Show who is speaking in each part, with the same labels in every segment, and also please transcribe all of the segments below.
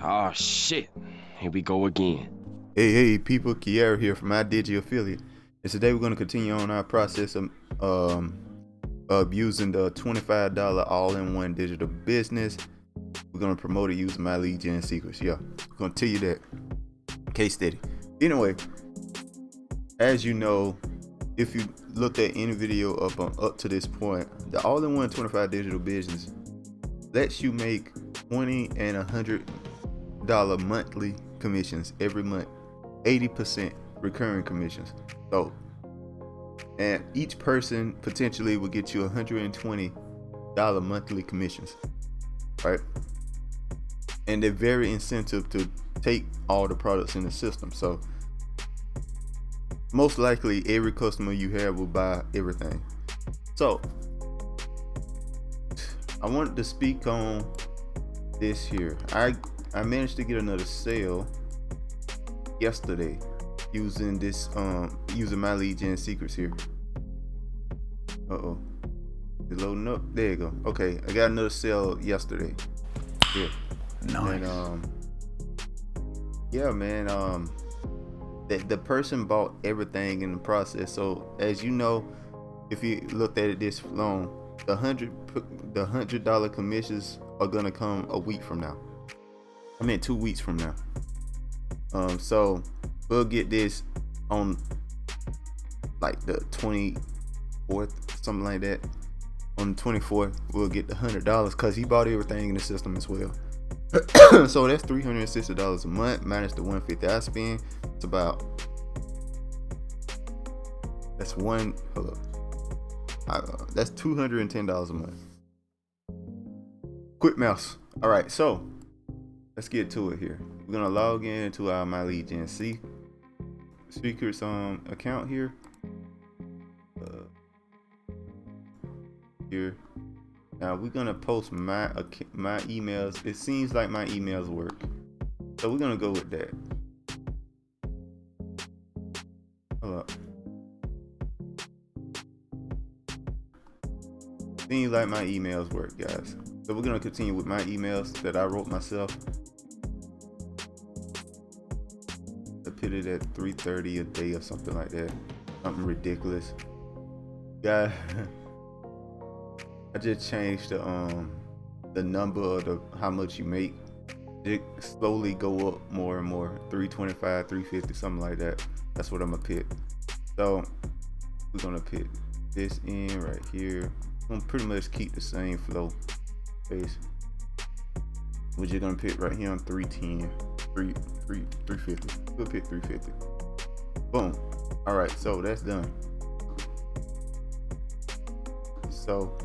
Speaker 1: Oh shit. Here we go again.
Speaker 2: Hey people, Kiara here from iDigi Affiliate, and today we're going to continue on our process of using the $25 all-in-one digital business. We're going to promote it using my lead gen secrets. Yeah, I'm going to tell you that. Case study. Anyway, as you know, if you looked at any video up to this point, the all-in-one 25 digital business lets you make $20 and $100 monthly commissions every month, 80% recurring commissions. So, and each person potentially will get you $120 monthly commissions, right? And they're very incentive to take all the products in the system. So most likely every customer you have will buy everything. So I wanted to speak on this here. I managed to get another sale yesterday using this using my lead gen secrets here. It's loading up. There you go. Okay, I got another sale yesterday. Yeah.
Speaker 3: Nice.
Speaker 2: And yeah, man, the person bought everything in the process. So as you know, if you looked at it this long, the $100 commissions are gonna come a week from now. I mean 2 weeks from now. So we'll get this on like the 24th, something like that. On the 24th, we'll get the $100 because he bought everything in the system as well. So that's $360 a month minus the $150 I spend. It's about that's $210 a month. Quick mouse. All right, so let's get to it here. We're gonna log into our my lead gen secrets account here. Here. Now we're gonna post my emails. It seems like my emails work, so we're gonna go with that. Hold up. Seems like my emails work, guys. So we're gonna continue with my emails that I wrote myself. I put it at 3:30 a day or something like that. Something ridiculous. Yeah. I just changed the number of how much you make. It slowly go up more and more. 325, 350, something like that. That's what I'm gonna put. So we're gonna put this in right here. I'm gonna pretty much keep the same flow base. We're just gonna put right here on 310, 350. We'll put 350. Boom. All right, so that's done. So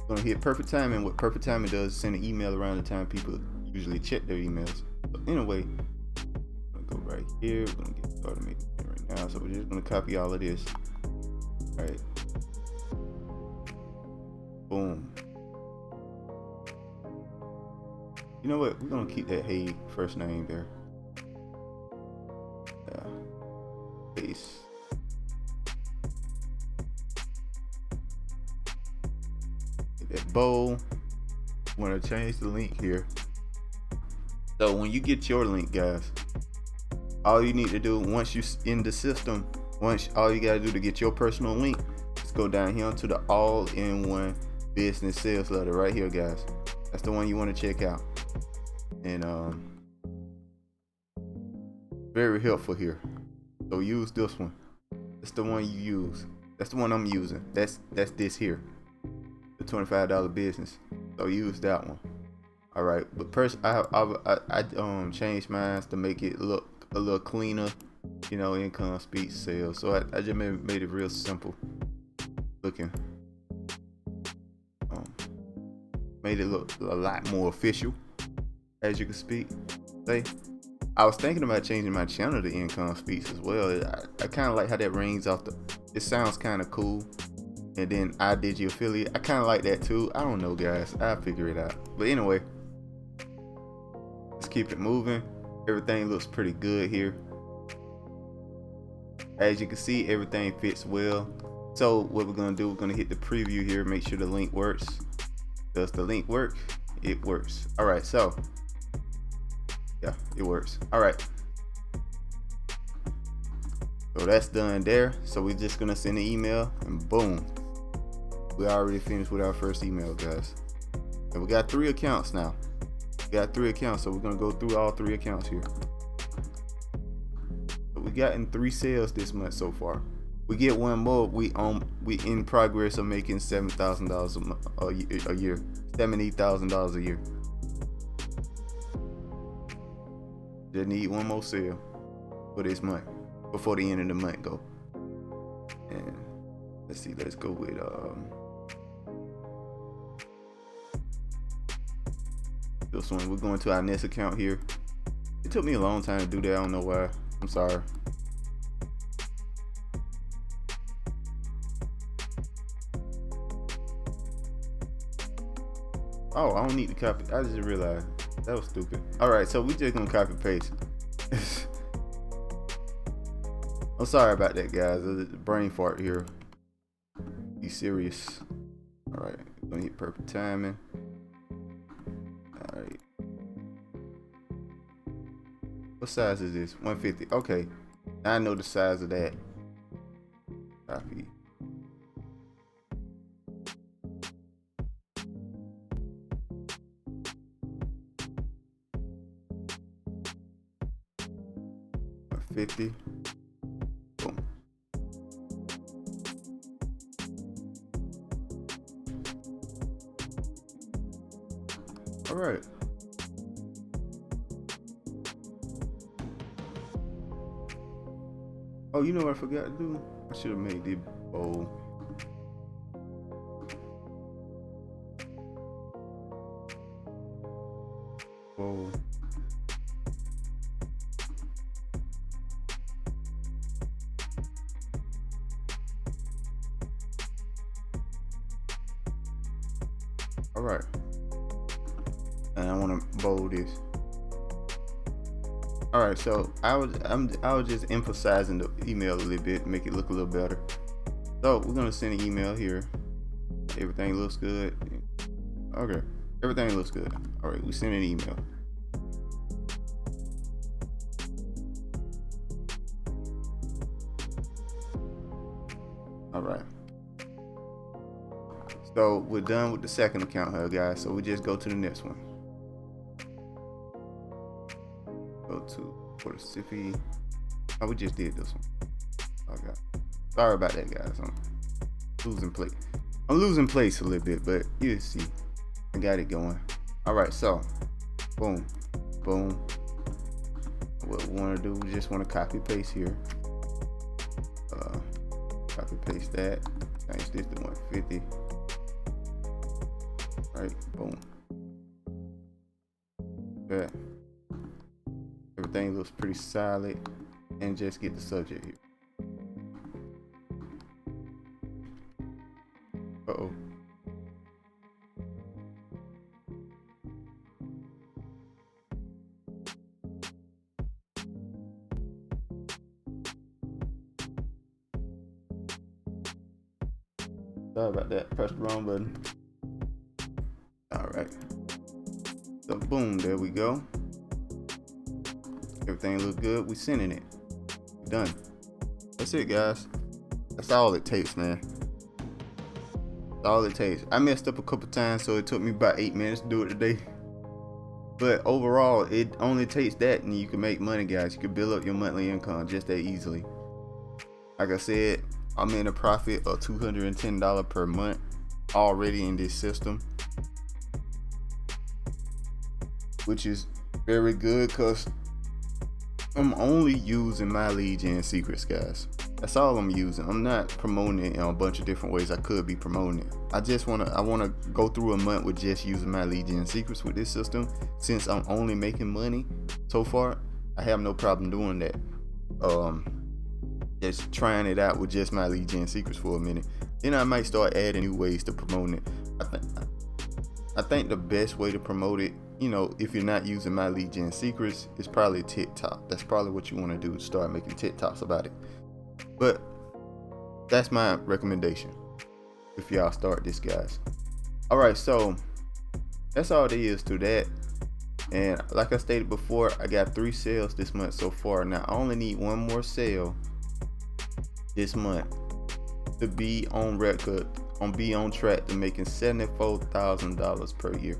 Speaker 2: gonna hit perfect timing. What perfect timing does is send an email around the time people usually check their emails. So anyway, I'm gonna go right here. We're gonna get started making it right now. So we're just gonna copy all of this. All right. Boom. You know what? We're gonna keep that Hey first name there. Yeah. Base. That bowl. Want to change the link here. So when you get your link, guys, all you need to do once you in the system, all you gotta do to get your personal link is go down here to the all-in-one business sales letter right here, guys. That's the one you want to check out, and very helpful here. So use this one. That's the one you use. That's the one I'm using. That's this here. The $25 business. So use that one. All right, but first I changed mine to make it look a little cleaner, you know, income, speech, sales. So I just made it real simple looking. Made it look a lot more official, as you can say. I was thinking about changing my channel to income speech as well. I kind of like how that rings off it sounds kind of cool. And then iDigi Affiliate, I kind of like that too. I don't know, guys. I'll figure it out. But anyway, let's keep it moving. Everything looks pretty good here. As you can see, everything fits well. So what we're gonna do, we're gonna hit the preview here, make sure the link works. Does the link work? It works. All right, so Yeah, it works. All right. So that's done there. So we're just gonna send an email and boom. We already finished with our first email, guys. And we got 3 accounts now. We got 3 accounts, so we're gonna go through all 3 accounts here. So we gotten 3 sales this month so far. We get 1 more. We in progress of making $7,000 a year, $70,000 a year. Just need 1 more sale for this month before the end of the month go. And let's see. Let's go with this one. We're going to our next account here. It took me a long time to do that. I don't know why. I'm sorry. Oh, I don't need to copy. I just realized that was stupid. All right, so we just gonna copy paste. I'm sorry about that, guys. There's a brain fart here. Be serious. All right, gonna hit perfect timing. All right. What size is this? 150. Okay, now I know the size of that. Copy. $50. Boom. All right. Oh, you know what I forgot to do? I should have made the bowl. Bowl. All right, and I want to bold this. All right, so I was just emphasizing the email a little bit, make it look a little better. So we're gonna send an email here. Everything looks good. Okay, everything looks good. All right, we send an email. All right. So we're done with the second account here, guys. So we just go to the next one. Go to for the Siffy. Oh, we just did this one. Okay. Sorry about that, guys. I'm losing place. I'm losing place a little bit, but you see, I got it going. All right, so boom, boom. What we want to do, we just want to copy paste here. Copy paste that. Change this to 150. Right, boom. Yeah. Everything looks pretty solid, and just get the subject here. Uh-oh. Sorry about that. Press the wrong button. All right. So boom, there we go. Everything looks good. We sending it. Done. That's it, guys. That's all it takes, man. That's all it takes. I messed up a couple times, so it took me about 8 minutes to do it today. But overall, it only takes that, and you can make money, guys. You can build up your monthly income just that easily. Like I said, I'm in a profit of $210 per month already in this system, which is very good because I'm only using my lead gen secrets, guys. That's all I'm using. I'm not promoting it in a bunch of different ways I could be promoting it. I want to go through a month with just using my lead gen secrets with this system. Since I'm only making money so far, I have no problem doing that. Just trying it out with just my lead gen secrets for a minute. Then I might start adding new ways to promote it. I think the best way to promote it, you know, if you're not using my lead gen secrets, is probably TikTok. That's probably what you want to do, to start making TikToks about it. But that's my recommendation if y'all start this, guys. All right, so that's all there is to that. And like I stated before, I got 3 sales this month so far. Now I only need 1 more sale this month to be on record, be on track to making $74,000 per year.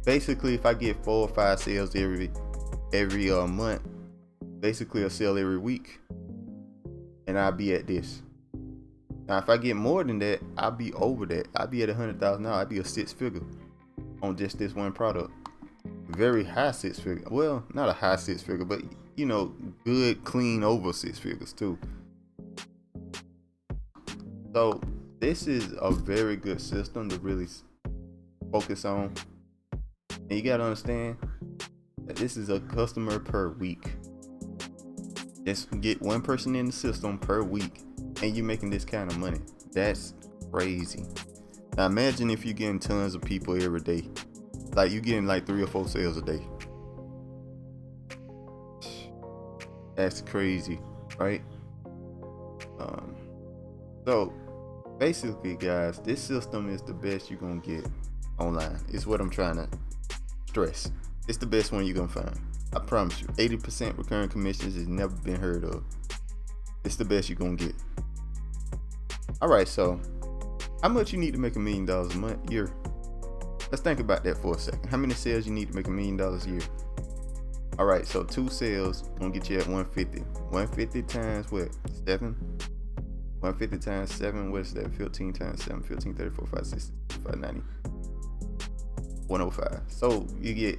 Speaker 2: Basically, if I get 4 or 5 sales every month, basically a sale every week, and I'll be at this. Now, if I get more than that, I'll be over that. I'll be at $100,000. I'll be a 6-figure on just this one product. Very high 6-figure. Well, not a high 6-figure, but you know, good, clean over 6 figures too. So this is a very good system to really focus on. And you gotta understand that this is a customer per week. Just get 1 person in the system per week, and you're making this kind of money. That's crazy. Now imagine if you're getting tons of people every day. Like you're getting like 3 or 4 sales a day. That's crazy, right? So basically, guys, this system is the best you're gonna get online. It's what I'm trying to stress. It's the best one you're gonna find. I promise you. 80% recurring commissions has never been heard of. It's the best you're gonna get. Alright, so how much you need to make $1 million a year? Let's think about that for a second. How many sales you need to make $1 million a year? Alright, so 2 sales gonna get you at 150. 150 times what? 7? 150 times 7, what is that? 15 times 7, 15, 34, 5, 6, 5, 90. 105. So you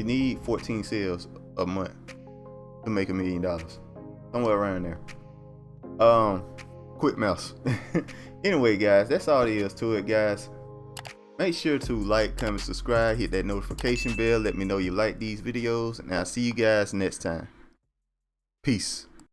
Speaker 2: need 14 sales a month to make $1 million. Somewhere around there. Quick mouse. Anyway, guys, that's all there is to it, guys. Make sure to like, comment, subscribe, hit that notification bell. Let me know you like these videos, and I'll see you guys next time. Peace.